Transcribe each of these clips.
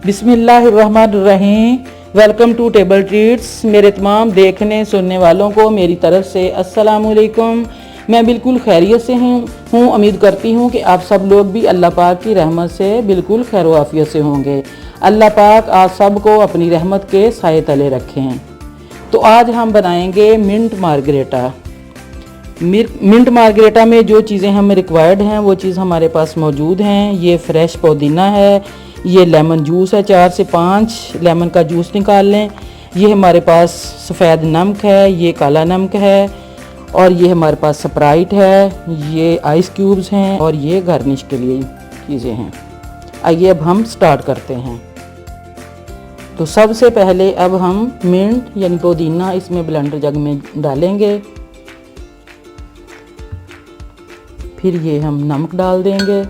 बिस्मिल्लाहिर्रहमानिर्रहीम। Welcome to table treats. मेरे तमाम देखने सुनने वालों को मेरी तरफ से अस्सलामु अलैकुम। मैं बिल्कुल खैरियत से हूँ। उम्मीद करती हूँ कि आप सब लोग भी अल्लाह पाक की रहमत से बिल्कुल खैर आफियत से होंगे। अल्लाह पाक आप सब को अपनी रहमत के साए तले रखें। तो आज हम बनाएंगे मिंट मार्गरेटा। मिंट मार्गरेटा में जो चीज़ें हमें रिक्वायर्ड हैं वो चीज़ हमारे पास मौजूद हैं। ये फ्रेश पुदीना है, ये लेमन जूस है, 4 से 5 लेमन का जूस निकाल लें। ये हमारे पास सफ़ेद नमक है, ये काला नमक है, और ये हमारे पास स्प्राइट है, ये आइस क्यूब्स हैं, और ये गार्निश के लिए चीज़ें हैं। आइए अब हम स्टार्ट करते हैं। तो सबसे पहले अब हम मिंट यानी पुदीना इसमें ब्लेंडर जग में डालेंगे। फिर ये हम नमक डाल देंगे।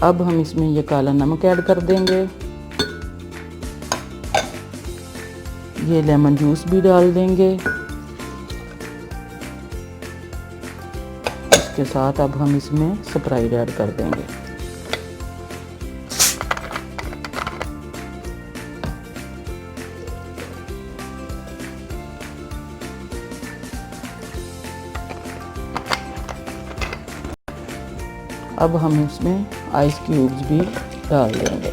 अब हम इसमें ये काला नमक ऐड कर देंगे। ये लेमन जूस भी डाल देंगे। इसके साथ अब हम इसमें स्प्राइट ऐड कर देंगे। अब हम इसमें आइस क्यूब्स भी डाल देंगे।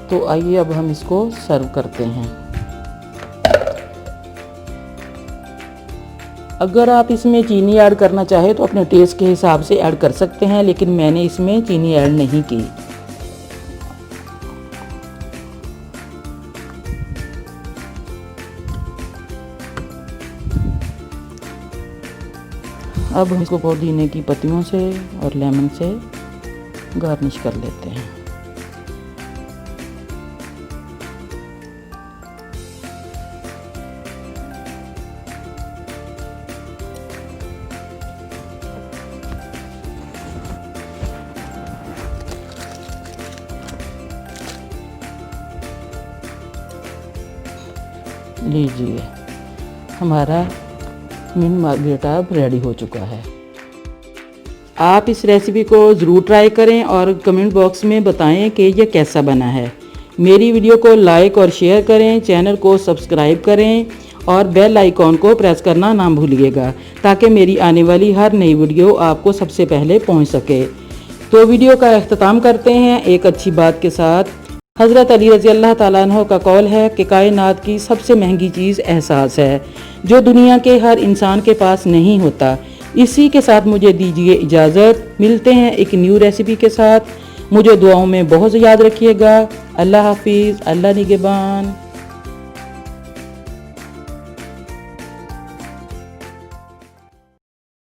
तो आइए अब हम इसको सर्व करते हैं। अगर आप इसमें चीनी ऐड करना चाहें तो अपने टेस्ट के हिसाब से ऐड कर सकते हैं, लेकिन मैंने इसमें चीनी ऐड नहीं की। अब हम इसको पुदीने की पत्तियों से और लेमन से गार्निश कर लेते हैं। लीजिए, हमारा मिंट मार्गरेटा अब रेडी हो चुका है। आप इस रेसिपी को ज़रूर ट्राई करें और कमेंट बॉक्स में बताएं कि यह कैसा बना है। मेरी वीडियो को लाइक और शेयर करें, चैनल को सब्सक्राइब करें और बेल आइकॉन को प्रेस करना ना भूलिएगा, ताकि मेरी आने वाली हर नई वीडियो आपको सबसे पहले पहुंच सके। तो वीडियो का अख्ताम करते हैं एक अच्छी बात के साथ। हज़रत अली रज़ी अल्लाह ताला अन्हु का कौल है कि कायनात की सबसे महंगी चीज़ एहसास है, जो दुनिया के हर इंसान के पास नहीं होता। इसी के साथ मुझे दीजिए इजाज़त। मिलते हैं एक न्यू रेसिपी के साथ। मुझे दुआओं में बहुत याद रखिएगा। अल्लाह हाफिज़, अल्लाह निगहबान।